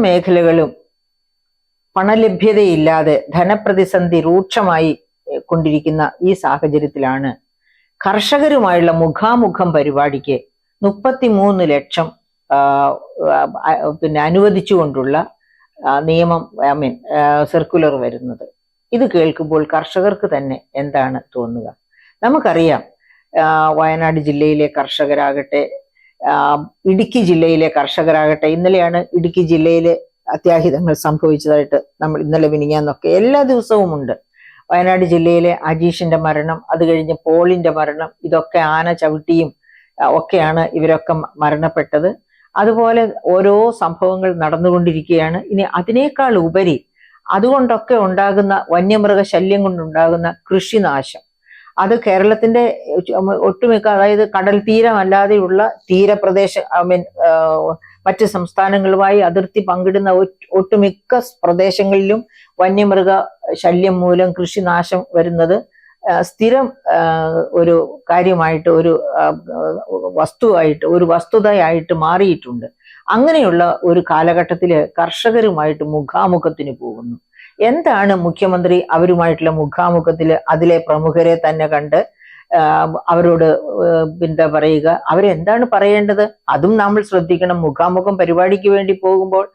മേഖലകളും പണലഭ്യതയില്ലാതെ ധനപ്രതിസന്ധി രൂക്ഷമായി കൊണ്ടിരിക്കുന്ന ഈ സാഹചര്യത്തിലാണ് കർഷകരുമായുള്ള മുഖാമുഖം പരിപാടിക്ക് 33 ലക്ഷം അനുവദിച്ചുകൊണ്ടുള്ള നിയമം സർക്കുലർ വരുന്നത്. ഇത് കേൾക്കുമ്പോൾ കർഷകർക്ക് തന്നെ എന്താണ് തോന്നുക? നമുക്കറിയാം, വയനാട് ജില്ലയിലെ കർഷകരാകട്ടെ, ഇടുക്കി ജില്ലയിലെ കർഷകരാകട്ടെ, ഇന്നലെയാണ് ഇടുക്കി ജില്ലയിലെ അത്യാഹിതങ്ങൾ സംഭവിച്ചതായിട്ട് നമ്മൾ ഇന്നലെ മിനിഞ്ഞാന്നൊക്കെ എല്ലാ ദിവസവും ഉണ്ട്. വയനാട് ജില്ലയിലെ അജീഷിന്റെ മരണം, അത് കഴിഞ്ഞ് പോളിന്റെ മരണം, ഇതൊക്കെ ആന ചവിട്ടിയും ഒക്കെയാണ് ഇവരൊക്കെ മരണപ്പെട്ടത്. അതുപോലെ ഓരോ സംഭവങ്ങൾ നടന്നുകൊണ്ടിരിക്കുകയാണ്. ഇനി അതിനേക്കാൾ ഉപരി അതുകൊണ്ടൊക്കെ ഉണ്ടാകുന്ന വന്യമൃഗ ശല്യം കൊണ്ടുണ്ടാകുന്ന കൃഷിനാശം, അത് കേരളത്തിന്റെ ഒട്ടുമിക്ക, അതായത് കടൽ തീരമല്ലാതെയുള്ള തീരപ്രദേശ മറ്റ് സംസ്ഥാനങ്ങളുമായി അതിർത്തി പങ്കിടുന്ന ഒട്ടുമിക്ക പ്രദേശങ്ങളിലും വന്യമൃഗ ശല്യം മൂലം കൃഷിനാശം വരുന്നത് സ്ഥിരം ഒരു കാര്യമായിട്ട്, ഒരു വസ്തുവായിട്ട്, ഒരു വസ്തുതയായിട്ട് മാറിയിട്ടുണ്ട്. അങ്ങനെയുള്ള ഒരു കാലഘട്ടത്തില് കർഷകരുമായിട്ട് മുഖാമുഖത്തിന് പോകുന്നു. എന്താണ് മുഖ്യമന്ത്രി അവരുമായിട്ടുള്ള മുഖാമുഖത്തില് അതിലെ പ്രമുഖരെ തന്നെ കണ്ട് അവരോട് എന്താ പറയുക, അവരെന്താണ് പറയേണ്ടത്? അതും നമ്മൾ ശ്രദ്ധിക്കണം. മുഖാമുഖം പരിപാടിക്ക് വേണ്ടി പോകുമ്പോൾ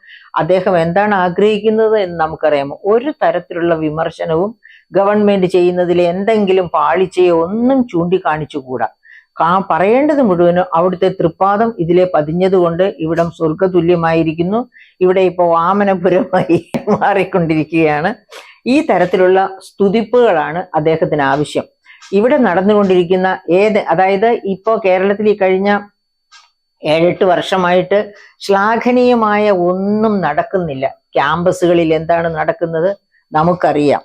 അദ്ദേഹം എന്താണ് ആഗ്രഹിക്കുന്നത് എന്ന് നമുക്കറിയാമോ? ഒരു തരത്തിലുള്ള വിമർശനവും ഗവൺമെന്റ് ചെയ്യുന്നതിൽ എന്തെങ്കിലും പാളിച്ചയോ ഒന്നും ചൂണ്ടിക്കാണിച്ചുകൂടാ. പറയേണ്ടത് മുഴുവനും അവിടുത്തെ തൃപ്പാദം ഇതിലെ പതിഞ്ഞതുകൊണ്ട് ഇവിടം സ്വർഗതുല്യമായിരിക്കുന്നു, ഇവിടെ ഇപ്പോൾ വാമനപുരമായി മാറിക്കൊണ്ടിരിക്കുകയാണ്. ഈ തരത്തിലുള്ള സ്തുതിപ്പുകളാണ് അദ്ദേഹത്തിന് ആവശ്യം. ഇവിടെ നടന്നുകൊണ്ടിരിക്കുന്ന അതായത് ഇപ്പോ കേരളത്തിൽ ഈ കഴിഞ്ഞ 7-8 വർഷമായിട്ട് ശ്ലാഘനീയമായ ഒന്നും നടക്കുന്നില്ല. ക്യാമ്പസുകളിൽ എന്താണ് നടക്കുന്നത് നമുക്കറിയാം.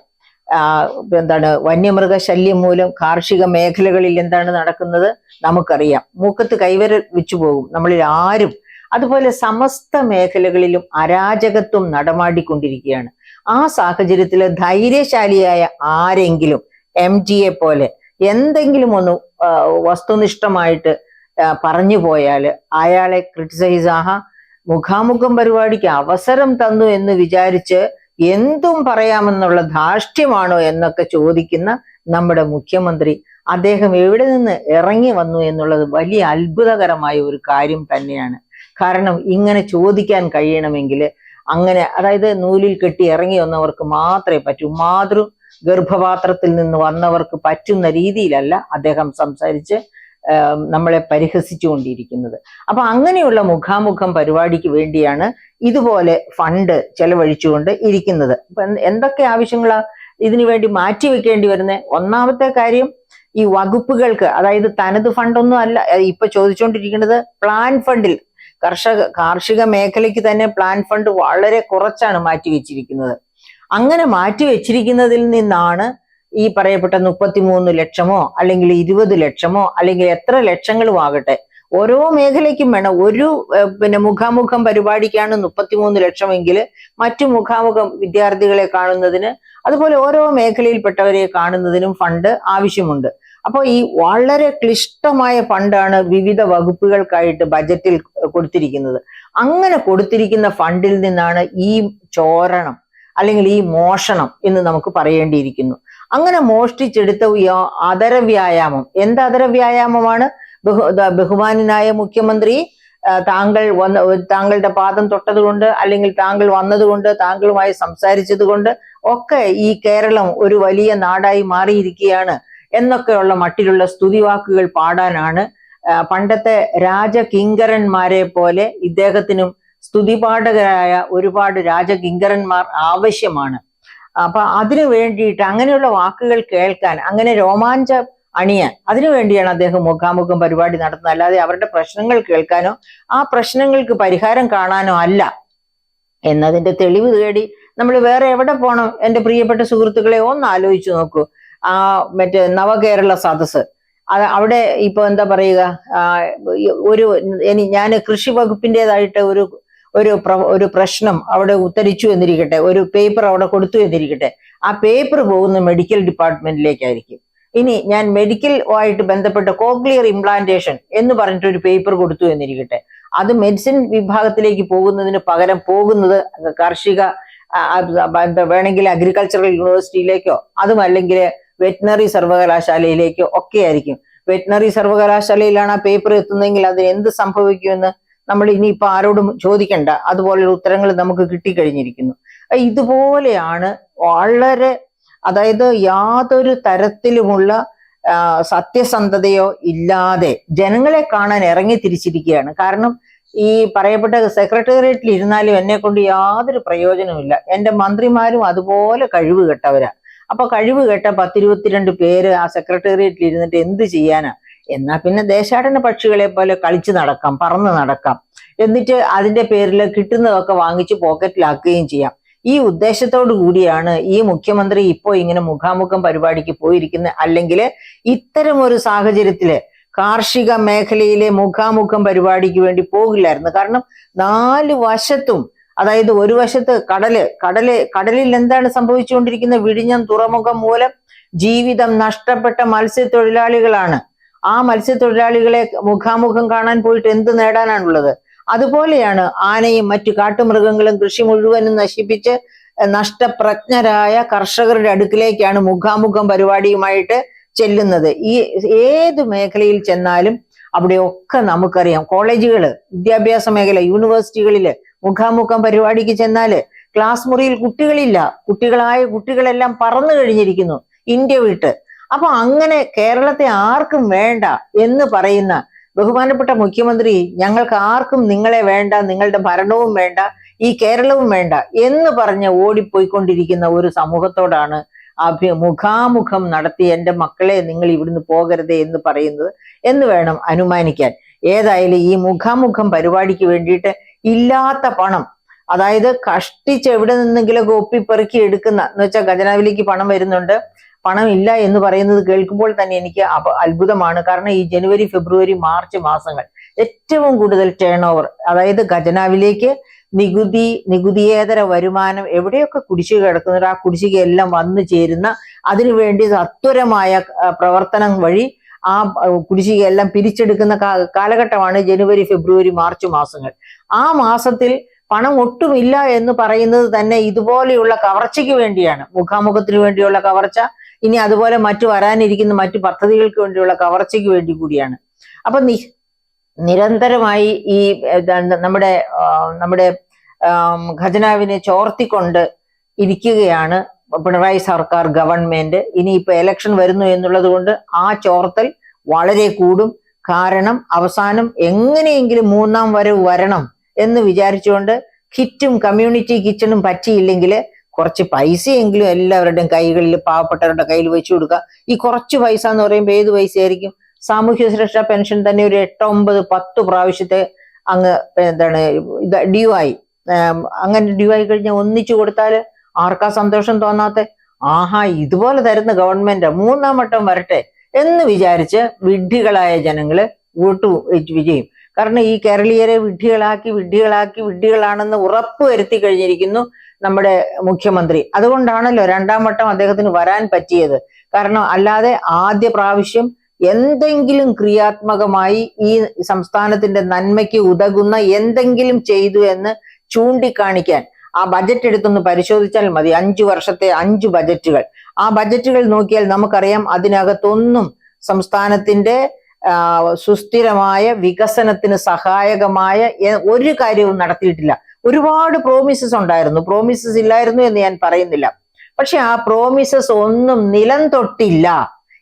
എന്താണ് വന്യമൃഗ ശല്യം മൂലം കാർഷിക മേഖലകളിൽ എന്താണ് നടക്കുന്നത് നമുക്കറിയാം. മൂക്കത്ത് കൈവരൽ വെച്ചു പോകും നമ്മളിൽ ആരും. അതുപോലെ സമസ്ത മേഖലകളിലും അരാജകത്വം നടമാടിക്കൊണ്ടിരിക്കുകയാണ്. ആ സാഹചര്യത്തിൽ ധൈര്യശാലിയായ ആരെങ്കിലും MTയെ പോലെ എന്തെങ്കിലും ഒന്ന് വസ്തുനിഷ്ഠമായിട്ട് പറഞ്ഞു പോയാൽ അയാളെ ക്രിട്ടിസൈസ് മുഖാമുഖം പരിപാടിക്ക് അവസരം തന്നു എന്ന് വിചാരിച്ച് എന്തും പറയാമെന്നുള്ള ധാർഷ്ട്യമാണോ എന്നൊക്കെ ചോദിക്കുന്ന നമ്മുടെ മുഖ്യമന്ത്രി, അദ്ദേഹം എവിടെ നിന്ന് ഇറങ്ങി വന്നു എന്നുള്ളത് വലിയ അത്ഭുതകരമായ ഒരു കാര്യം തന്നെയാണ്. കാരണം ഇങ്ങനെ ചോദിക്കാൻ കഴിയണമെങ്കിൽ അങ്ങനെ, അതായത് നൂലിൽ കെട്ടി ഇറങ്ങി വന്നവർക്ക് മാത്രമേ പറ്റൂ. ഗർഭപാത്രത്തിൽ നിന്ന് വന്നവർക്ക് പറ്റുന്ന രീതിയിലല്ല അദ്ദേഹം സംസാരിച്ച് നമ്മളെ പരിഹസിച്ചുകൊണ്ടിരിക്കുന്നത്. അപ്പൊ അങ്ങനെയുള്ള മുഖാമുഖം പരിപാടിക്ക് വേണ്ടിയാണ് ഇതുപോലെ ഫണ്ട് ചെലവഴിച്ചുകൊണ്ട് ഇരിക്കുന്നത്. അപ്പൊ എന്തൊക്കെ ആവശ്യങ്ങളാ ഇതിനു വേണ്ടി മാറ്റിവെക്കേണ്ടി വരുന്നത്? ഒന്നാമത്തെ കാര്യം, ഈ വകുപ്പുകൾക്ക്, അതായത് തനത് ഫണ്ടൊന്നും അല്ല ഇപ്പൊ ചോദിച്ചുകൊണ്ടിരിക്കുന്നത്, പ്ലാൻ ഫണ്ടിൽ കാർഷിക മേഖലയ്ക്ക് തന്നെ പ്ലാൻ ഫണ്ട് വളരെ കുറച്ചാണ് മാറ്റിവെച്ചിരിക്കുന്നത്. അങ്ങനെ മാറ്റിവെച്ചിരിക്കുന്നതിൽ നിന്നാണ് ഈ പറയപ്പെട്ട 33 ലക്ഷമോ അല്ലെങ്കിൽ 20 ലക്ഷമോ അല്ലെങ്കിൽ എത്ര ലക്ഷങ്ങളും ആകട്ടെ, ഓരോ മേഖലയ്ക്കും വേണം. ഒരു മുഖാമുഖം പരിപാടിക്കാണ് 33 ലക്ഷമെങ്കിൽ മറ്റു മുഖാമുഖം വിദ്യാർത്ഥികളെ കാണുന്നതിന്, അതുപോലെ ഓരോ മേഖലയിൽപ്പെട്ടവരെ കാണുന്നതിനും ഫണ്ട് ആവശ്യമുണ്ട്. അപ്പോൾ ഈ വളരെ ക്ലിഷ്ടമായ ഫണ്ടാണ് വിവിധ വകുപ്പുകൾക്കായിട്ട് ബജറ്റിൽ കൊടുത്തിരിക്കുന്നത്. അങ്ങനെ കൊടുത്തിരിക്കുന്ന ഫണ്ടിൽ നിന്നാണ് ഈ ചോരണം അല്ലെങ്കിൽ ഈ മോഷണം എന്ന് നമുക്ക് പറയേണ്ടിയിരിക്കുന്നു. അങ്ങനെ മോഷ്ടിച്ചെടുത്ത അതരവ്യായാമം, എന്ത് അതരവ്യായാമമാണ്? ബഹുമാനായ മുഖ്യമന്ത്രി, താങ്കളുടെ പാദം തൊട്ടതുകൊണ്ട് അല്ലെങ്കിൽ താങ്കൾ വന്നതുകൊണ്ട് താങ്കളുമായി സംസാരിച്ചത് കൊണ്ട് ഒക്കെ ഈ കേരളം ഒരു വലിയ നാടായി മാറിയിരിക്കുകയാണ് എന്നൊക്കെയുള്ള മട്ടിലുള്ള സ്തുതിവാക്കുകൾ പാടാനാണ് പണ്ടത്തെ രാജകിങ്കരന്മാരെ പോലെ ഇദ്ദേഹത്തിനും സ്തുതിപാഠകരായ ഒരുപാട് രാജകിങ്കരന്മാർ ആവശ്യമാണ്. അപ്പൊ അതിനു വേണ്ടിയിട്ട് അങ്ങനെയുള്ള വാക്കുകൾ കേൾക്കാൻ, അങ്ങനെ രോമാഞ്ചം അണിയാൻ, അതിനു വേണ്ടിയാണ് അദ്ദേഹം മുഖാമുഖം പരിപാടി നടത്തുന്നത്. അല്ലാതെ അവരുടെ പ്രശ്നങ്ങൾ കേൾക്കാനോ ആ പ്രശ്നങ്ങൾക്ക് പരിഹാരം കാണാനോ അല്ല എന്നതിന്റെ തെളിവ് തേടി നമ്മൾ വേറെ എവിടെ പോകണം? എൻ്റെ പ്രിയപ്പെട്ട സുഹൃത്തുക്കളെ, ഒന്ന് ആലോചിച്ചു നോക്കൂ. മറ്റേ നവകേരള സദസ്സ്, അവിടെ ഇപ്പൊ എന്താ പറയുക, ഞാൻ കൃഷി വകുപ്പിൻ്റെതായിട്ട് ഒരു പ്രശ്നം അവിടെ ഉത്തരിച്ചു എന്നിരിക്കട്ടെ, ഒരു പേപ്പർ അവിടെ കൊടുത്തു എന്നിരിക്കട്ടെ, ആ പേപ്പർ പോകുന്ന മെഡിക്കൽ ഡിപ്പാർട്ട്മെന്റിലേക്കായിരിക്കും. ഇനി ഞാൻ മെഡിക്കലുമായിട്ട് ബന്ധപ്പെട്ട കോക്ലിയർ ഇംപ്ലാന്റേഷൻ എന്ന് പറഞ്ഞിട്ട് ഒരു പേപ്പർ കൊടുത്തു എന്നിരിക്കട്ടെ, അത് മെഡിസിൻ വിഭാഗത്തിലേക്ക് പോകുന്നതിന് പകരം പോകുന്നത് കാർഷിക വേണമെങ്കിൽ അഗ്രികൾച്ചറൽ യൂണിവേഴ്സിറ്റിയിലേക്കോ അതും അല്ലെങ്കിൽ വെറ്റിനറി സർവകലാശാലയിലേക്കോ ഒക്കെ ആയിരിക്കും. വെറ്റിനറി സർവകലാശാലയിലാണ് ആ പേപ്പർ എത്തുന്നതെങ്കിൽ അതിന് എന്ത് സംഭവിക്കുമെന്ന് നമ്മൾ ഇനിയിപ്പോ ആരോടും ചോദിക്കണ്ട. അതുപോലുള്ള ഉത്തരങ്ങൾ നമുക്ക് കിട്ടിക്കഴിഞ്ഞിരിക്കുന്നു. ഇതുപോലെയാണ് വളരെ, അതായത് യാതൊരു തരത്തിലുമുള്ള സത്യസന്ധതയോ ഇല്ലാതെ ജനങ്ങളെ കാണാൻ ഇറങ്ങി തിരിച്ചിരിക്കുകയാണ്. കാരണം ഈ പറയപ്പെട്ട സെക്രട്ടേറിയറ്റിൽ ഇരുന്നാലും എന്നെ കൊണ്ട് യാതൊരു പ്രയോജനമില്ല. എന്റെ മന്ത്രിമാരും അതുപോലെ കഴിവ് കെട്ടവരാ. അപ്പൊ കഴിവ് കേട്ട 10-22 പേര് ആ സെക്രട്ടേറിയറ്റിൽ ഇരുന്നിട്ട് എന്ത് ചെയ്യാനാ? എന്നാ പിന്നെ ദേശാടന പക്ഷികളെ പോലെ കളിച്ചു നടക്കാം, പറന്ന് നടക്കാം. എന്നിട്ട് അതിന്റെ പേരിൽ കിട്ടുന്നതൊക്കെ വാങ്ങിച്ച് പോക്കറ്റിലാക്കുകയും ചെയ്യാം. ഈ ഉദ്ദേശത്തോടു കൂടിയാണ് ഈ മുഖ്യമന്ത്രി ഇപ്പോ ഇങ്ങനെ മുഖാമുഖം പരിപാടിക്ക് പോയിരിക്കുന്നത്. അല്ലെങ്കിൽ ഇത്തരം ഒരു സാഹചര്യത്തില് കാർഷിക മേഖലയിലെ മുഖാമുഖം പരിപാടിക്ക് വേണ്ടി പോകില്ലായിരുന്നു. കാരണം 4 വശത്തും, അതായത് ഒരു വശത്ത് കടലിൽ എന്താണ് സംഭവിച്ചുകൊണ്ടിരിക്കുന്നത്? വിഴിഞ്ഞം തുറമുഖം മൂലം ജീവിതം നഷ്ടപ്പെട്ട മത്സ്യത്തൊഴിലാളികളാണ്. ആ മത്സ്യത്തൊഴിലാളികളെ മുഖാമുഖം കാണാൻ പോയിട്ട് എന്ത് നേടാനാണുള്ളത്? അതുപോലെയാണ് ആനയും മറ്റു കാട്ടുമൃഗങ്ങളും കൃഷി മുഴുവനും നശിപ്പിച്ച് നഷ്ടപ്രജ്ഞരായ കർഷകരുടെ അടുക്കിലേക്കാണ് മുഖാമുഖം പരിപാടിയുമായിട്ട് ചെല്ലുന്നത്. ഈ ഏത് മേഖലയിൽ ചെന്നാലും അവിടെയൊക്കെ നമുക്കറിയാം, കോളേജുകള്, വിദ്യാഭ്യാസ മേഖല, യൂണിവേഴ്സിറ്റികളില് മുഖാമുഖം പരിപാടിക്ക് ചെന്നാല് ക്ലാസ് മുറിയിൽ കുട്ടികളില്ല. കുട്ടികളെല്ലാം പറന്നു കഴിഞ്ഞിരിക്കുന്നു ഇന്ത്യ വിട്ട്. അപ്പൊ അങ്ങനെ കേരളത്തെ ആർക്കും വേണ്ട എന്ന് പറയുന്ന ബഹുമാനപ്പെട്ട മുഖ്യമന്ത്രി, ഞങ്ങൾക്ക് ആർക്കും നിങ്ങളെ വേണ്ട, നിങ്ങളുടെ ഭരണവും വേണ്ട, ഈ കേരളവും വേണ്ട എന്ന് പറഞ്ഞ് ഓടിപ്പോയിക്കൊണ്ടിരിക്കുന്ന ഒരു സമൂഹത്തോടാണ് മുഖാമുഖം നടത്തി എന്റെ മക്കളെ നിങ്ങൾ ഇവിടുന്ന് പോകരുതേ എന്ന് പറയുന്നത് എന്ന് വേണം അനുമാനിക്കാൻ. ഏതായാലും ഈ മുഖാമുഖം പരിപാടിക്ക് വേണ്ടിയിട്ട് ഇല്ലാത്ത പണം, അതായത് കഷ്ടിച്ച് എവിടെ നിന്നെങ്കിലൊക്കെ ഒപ്പിപ്പെറുക്കി എടുക്കുന്ന, എന്ന് വെച്ചാൽ ഖജനാവിലേക്ക് പണം വരുന്നുണ്ട്, പണം ഇല്ല എന്ന് പറയുന്നത് കേൾക്കുമ്പോൾ തന്നെ എനിക്ക് അത്ഭുതമാണ്. കാരണം ഈ ജനുവരി, ഫെബ്രുവരി, മാർച്ച് മാസങ്ങൾ ഏറ്റവും കൂടുതൽ ടേൺ ഓവർ, അതായത് ഖജനാവിലേക്ക് നികുതിയേതര വരുമാനം എവിടെയൊക്കെ കുടിശ്ശിക കിടക്കുന്നുണ്ട്, ആ കുടിശ്ശികയെല്ലാം വന്നു ചേരുന്ന, അതിനുവേണ്ടി സത്വരമായ പ്രവർത്തനം വഴി ആ കുടിശ്ശികയെല്ലാം പിരിച്ചെടുക്കുന്ന കാലഘട്ടമാണ് ജനുവരി, ഫെബ്രുവരി, മാർച്ച് മാസങ്ങൾ. ആ മാസത്തിൽ പണം ഒട്ടുമില്ല എന്ന് പറയുന്നത് തന്നെ ഇതുപോലെയുള്ള കവർച്ചയ്ക്ക് വേണ്ടിയാണ്, മുഖാമുഖത്തിന് വേണ്ടിയുള്ള കവർച്ച, ഇനി അതുപോലെ മറ്റു വരാനിരിക്കുന്ന മറ്റു പദ്ധതികൾക്ക് വേണ്ടിയുള്ള കവർച്ചയ്ക്ക് വേണ്ടി കൂടിയാണ്. അപ്പൊ നിരന്തരമായി ഈ നമ്മുടെ ഖജനാവിനെ ചോർത്തിക്കൊണ്ട് ഇരിക്കുകയാണ് പിണറായി സർക്കാർ, ഗവൺമെന്റ്. ഇനിയിപ്പോ ഇലക്ഷൻ വരുന്നു എന്നുള്ളത് കൊണ്ട് ആ ചോർത്തൽ വളരെ കൂടും. കാരണം അവസാനം എങ്ങനെയെങ്കിലും 3ാം വരവ് വരണം എന്ന് വിചാരിച്ചുകൊണ്ട് കിറ്റും കമ്മ്യൂണിറ്റി കിച്ചണും പറ്റിയില്ലെങ്കിൽ കുറച്ച് പൈസയെങ്കിലും എല്ലാവരുടെയും കൈകളിൽ, പാവപ്പെട്ടവരുടെ കയ്യിൽ വെച്ചു കൊടുക്കുക. ഈ കുറച്ച് പൈസ എന്ന് പറയുമ്പോൾ ഏത് പൈസയായിരിക്കും? സാമൂഹ്യ സുരക്ഷാ പെൻഷൻ തന്നെ ഒരു 8, 9, 10 പ്രാവശ്യത്തെ അങ്ങ് ഡ്യൂ ആയി. അങ്ങനെ ഡ്യൂ ആയി കഴിഞ്ഞാൽ ഒന്നിച്ചു കൊടുത്താൽ ആർക്കാ സന്തോഷം തോന്നാത്ത? ആഹാ, ഇതുപോലെ തരുന്ന ഗവൺമെന്റ് 3ാം വട്ടം വരട്ടെ എന്ന് വിചാരിച്ച് വിഡ്ഢികളായ ജനങ്ങള് വോട്ട് ചെയ്യും. കാരണം ഈ കേരളീയരെ വിഡ്ഢികളാണെന്ന് ഉറപ്പ് വരുത്തി കഴിഞ്ഞിരിക്കുന്നു നമ്മുടെ മുഖ്യമന്ത്രി. അതുകൊണ്ടാണല്ലോ 2ാം വട്ടം അദ്ദേഹത്തിന് വരാൻ പറ്റിയത്. കാരണം അല്ലാതെ ആദ്യ പ്രാവശ്യം എന്തെങ്കിലും ക്രിയാത്മകമായി ഈ സംസ്ഥാനത്തിന്റെ നന്മയ്ക്ക് ഉതകുന്ന എന്തെങ്കിലും ചെയ്തു എന്ന് ചൂണ്ടിക്കാണിക്കാൻ ആ ബജറ്റ് എടുത്തൊന്ന് പരിശോധിച്ചാൽ മതി. 5 വർഷത്തെ 5 ബജറ്റുകൾ, ആ ബജറ്റുകൾ നോക്കിയാൽ നമുക്കറിയാം അതിനകത്തൊന്നും സംസ്ഥാനത്തിന്റെ സുസ്ഥിരമായ വികസനത്തിന് സഹായകമായ ഒരു കാര്യവും നടത്തിയിട്ടില്ല. ഒരുപാട് പ്രോമിസസ് ഉണ്ടായിരുന്നു, പ്രോമിസസ് ഇല്ലായിരുന്നു എന്ന് ഞാൻ പറയുന്നില്ല. പക്ഷെ ആ പ്രോമിസസ് ഒന്നും നിലം തൊട്ടില്ല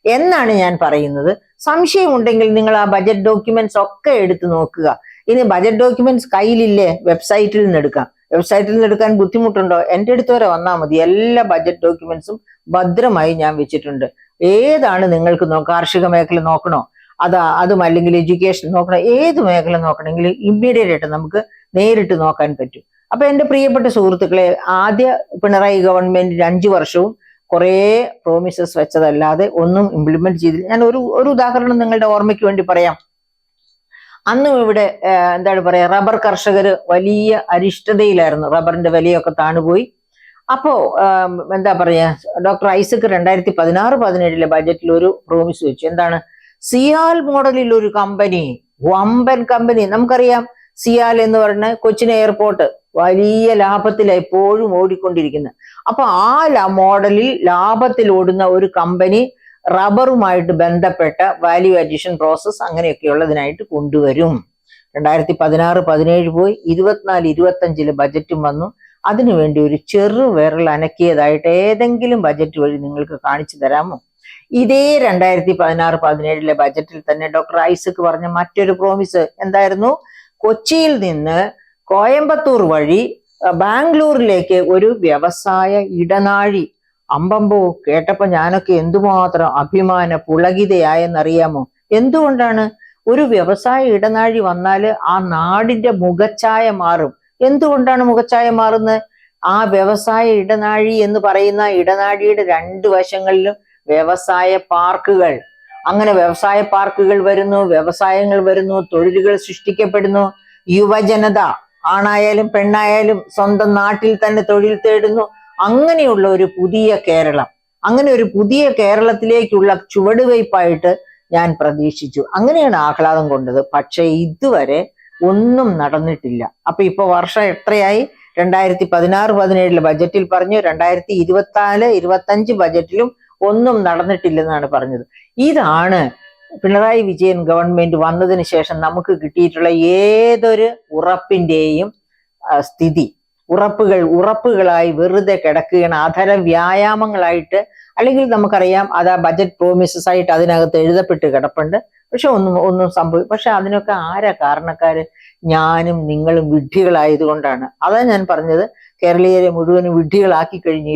എന്നാണ് ഞാൻ പറയുന്നത്. സംശയമുണ്ടെങ്കിൽ നിങ്ങൾ ആ ബജറ്റ് ഡോക്യുമെന്റ്സ് ഒക്കെ എടുത്തു നോക്കുക. ഇനി ബജറ്റ് ഡോക്യുമെന്റ്സ് കയ്യിലില്ലേ? വെബ്സൈറ്റിൽ നിന്ന് എടുക്കാം. വെബ്സൈറ്റിൽ നിന്ന് എടുക്കാൻ ബുദ്ധിമുട്ടുണ്ടോ? എൻ്റെ അടുത്ത് വരെ വന്നാൽ മതി. എല്ലാ ബജറ്റ് ഡോക്യുമെന്റ്സും ഭദ്രമായി ഞാൻ വെച്ചിട്ടുണ്ട്. ഏതാണ് നിങ്ങൾക്ക് കാർഷിക മേഖല നോക്കണോ, അതും അല്ലെങ്കിൽ എഡ്യൂക്കേഷൻ നോക്കണോ, ഏത് മേഖല നോക്കണമെങ്കിൽ ഇമ്മീഡിയറ്റ് ആയിട്ട് നമുക്ക് നേരിട്ട് നോക്കാൻ പറ്റും. അപ്പൊ എൻ്റെ പ്രിയപ്പെട്ട സുഹൃത്തുക്കളെ, ആദ്യ പിണറായി ഗവൺമെന്റ് 5 വർഷവും കുറെ പ്രോമിസസ് വെച്ചതല്ലാതെ ഒന്നും ഇംപ്ലിമെന്റ് ചെയ്തില്ല. ഞാൻ ഒരു ഉദാഹരണം നിങ്ങളുടെ ഓർമ്മയ്ക്ക് വേണ്ടി പറയാം. അന്നും ഇവിടെ എന്താണ് പറയാ, റബ്ബർ കർഷകർ വലിയ അരിഷ്ടതയിലായിരുന്നു. റബ്ബറിന്റെ വിലയൊക്കെ താണുപോയി. അപ്പോ എന്താ പറയാ, ഡോക്ടർ ഐസക് 2016-17 ബജറ്റിൽ ഒരു പ്രോമിസ് വെച്ചു. എന്താണ്? സിയാൽ മോഡലിൽ ഒരു കമ്പനി, വമ്പൻ കമ്പനി. നമുക്കറിയാം സിയാൽ എന്ന് പറയുന്ന കൊച്ചിൻ എയർപോർട്ട് വലിയ ലാഭത്തിൽ എപ്പോഴും ഓടിക്കൊണ്ടിരിക്കുന്നത്. അപ്പൊ ആ മോഡലിൽ ലാഭത്തിൽ ഓടുന്ന ഒരു കമ്പനി റബ്ബറുമായിട്ട് ബന്ധപ്പെട്ട വാല്യൂ അഡീഷൻ പ്രോസസ് അങ്ങനെയൊക്കെയുള്ളതിനായിട്ട് കൊണ്ടുവരും. 2016-17 പോയി, 24-25 ബജറ്റും വന്നു. അതിനുവേണ്ടി ഒരു ചെറു വിരൽ അനക്കിയതായിട്ട് ഏതെങ്കിലും ബജറ്റ് വഴി നിങ്ങൾക്ക് കാണിച്ചു തരാമോ? ഇതേ 2016-17 ബജറ്റിൽ തന്നെ ഡോക്ടർ ഐസക് പറഞ്ഞ മറ്റൊരു പ്രോമിസ് എന്തായിരുന്നു? കൊച്ചിയിൽ നിന്ന് കോയമ്പത്തൂർ വഴി ബാംഗ്ലൂരിലേക്ക് ഒരു വ്യവസായ ഇടനാഴി. അമ്പമ്പോ, കേട്ടപ്പോ ഞാനൊക്കെ എന്തുമാത്രം അഭിമാന പുളകിതയായെന്നറിയാമോ? എന്തുകൊണ്ടാണ്? ഒരു വ്യവസായ ഇടനാഴി വന്നാൽ ആ നാടിന്റെ മുഖച്ഛായ മാറും. എന്തുകൊണ്ടാണ് മുഖച്ഛായ മാറുന്നത്? ആ വ്യവസായ ഇടനാഴി എന്ന് പറയുന്ന ഇടനാഴിയുടെ രണ്ട് വശങ്ങളിലും വ്യവസായ പാർക്കുകൾ. അങ്ങനെ വ്യവസായ പാർക്കുകൾ വരുന്നു, വ്യവസായങ്ങൾ വരുന്നു, തൊഴിലുകൾ സൃഷ്ടിക്കപ്പെടുന്നു. യുവജനത ആണായാലും പെണ്ണായാലും സ്വന്തം നാട്ടിൽ തന്നെ തൊഴിൽ തേടുന്നു. അങ്ങനെയുള്ള ഒരു പുതിയ കേരളം, അങ്ങനെ ഒരു പുതിയ കേരളത്തിലേക്കുള്ള ചുവടുവയ്പായിട്ട് ഞാൻ പ്രതീക്ഷിച്ചു. അങ്ങനെയാണ് ആഹ്ലാദം കൊണ്ടത്. പക്ഷെ ഇതുവരെ ഒന്നും നടന്നിട്ടില്ല. അപ്പൊ ഇപ്പൊ വർഷം എത്രയായി? 2016-17 ബജറ്റിൽ പറഞ്ഞു, 2024-25 ബജറ്റിലും ഒന്നും നടന്നിട്ടില്ലെന്നാണ് പറഞ്ഞത്. ഇതാണ് പിണറായി വിജയൻ ഗവൺമെന്റ് വന്നതിന് ശേഷം നമുക്ക് കിട്ടിയിട്ടുള്ള ഏതൊരു ഉറപ്പിന്റെയും സ്ഥിതി. ഉറപ്പുകളായി വെറുതെ കിടക്കുകയാണ്, അധര വ്യായാമങ്ങളായിട്ട്. അല്ലെങ്കിൽ നമുക്കറിയാം അത് ആ ബജറ്റ് പ്രോമിസസ് ആയിട്ട് അതിനകത്ത് എഴുതപ്പെട്ട് കിടപ്പുണ്ട്. പക്ഷെ ഒന്നും സംഭവിക്കും. പക്ഷെ അതിനൊക്കെ ആരാ കാരണക്കാര്? ഞാനും നിങ്ങളും വിഡ്ഢികളായതുകൊണ്ടാണ്. അതാ ഞാൻ പറഞ്ഞത്, കേരളീയരെ മുഴുവനും വിഡ്ഢികളാക്കി കഴിഞ്ഞു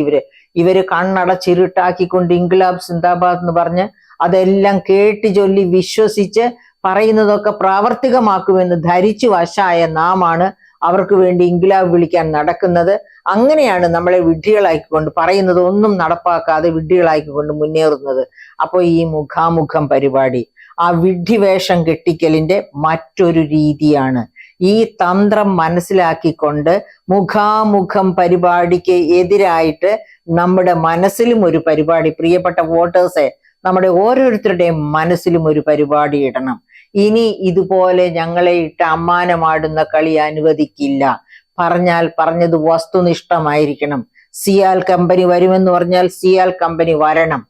ഇവര് കണ്ണടച്ചിരുട്ടാക്കിക്കൊണ്ട് ഇൻക്ലാബ് സിന്ദാബാദ് എന്ന് പറഞ്ഞ് അതെല്ലാം കേട്ട് ചൊല്ലി വിശ്വസിച്ച് പറയുന്നതൊക്കെ പ്രാവർത്തികമാക്കുമെന്ന് ധരിച്ചു വശായ നാമാണ് അവർക്ക് വേണ്ടി ഇൻക്ലാബ് വിളിക്കാൻ നടക്കുന്നത്. അങ്ങനെയാണ് നമ്മളെ വിഡ്ഢികളാക്കിക്കൊണ്ട്, പറയുന്നത് ഒന്നും നടപ്പാക്കാതെ വിഡ്ഢികളാക്കിക്കൊണ്ട് മുന്നേറുന്നത്. അപ്പോൾ ഈ മുഖാമുഖം പരിപാടി ആ വിഡ്ഢിവേഷം കെട്ടിക്കലിന്റെ മറ്റൊരു രീതിയാണ്. ഈ തന്ത്രം മനസ്സിലാക്കിക്കൊണ്ട് മുഖാമുഖം പരിപാടിക്ക് എതിരായിട്ട് നമ്മുടെ മനസ്സിലും ഒരു പരിപാടി, പ്രിയപ്പെട്ട വോട്ടേഴ്സെ, നമ്മുടെ ഓരോരുത്തരുടെയും മനസ്സിലും ഒരു പരിപാടി ഇടണം. ഇനി ഇതുപോലെ ഞങ്ങളെ ഇട്ട് അമ്മാനമാടുന്ന കളി അനുവദിക്കില്ല. പറഞ്ഞാൽ പറഞ്ഞത് വസ്തുനിഷ്ഠമായിരിക്കണം. സിയാൽ കമ്പനി വരുമെന്ന് പറഞ്ഞാൽ സിയാൽ കമ്പനി വരണം.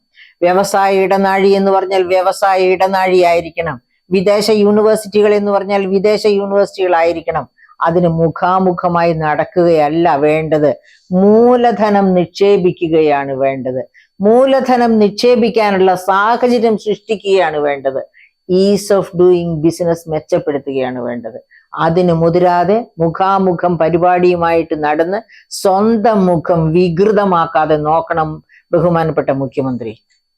വ്യവസായ ഇടനാഴി എന്ന് പറഞ്ഞാൽ വ്യവസായ ഇടനാഴി ആയിരിക്കണം. വിദേശ യൂണിവേഴ്സിറ്റികൾ എന്ന് പറഞ്ഞാൽ വിദേശ യൂണിവേഴ്സിറ്റികളായിരിക്കണം. അതിന് മുഖാമുഖമായി നടക്കുകയല്ല വേണ്ടത്, മൂലധനം നിക്ഷേപിക്കുകയാണ് വേണ്ടത്. മൂലധനം നിക്ഷേപിക്കാനുള്ള സാഹചര്യം സൃഷ്ടിക്കുകയാണ് വേണ്ടത്. ഈസ് ഓഫ് ഡൂയിങ് ബിസിനസ് മെച്ചപ്പെടുത്തുകയാണ് വേണ്ടത്. അതിന് മുതിരാതെ മുഖാമുഖം പരിപാടിയുമായിട്ട് നടന്ന് സ്വന്തം മുഖം വികൃതമാക്കാതെ നോക്കണം ബഹുമാനപ്പെട്ട മുഖ്യമന്ത്രി.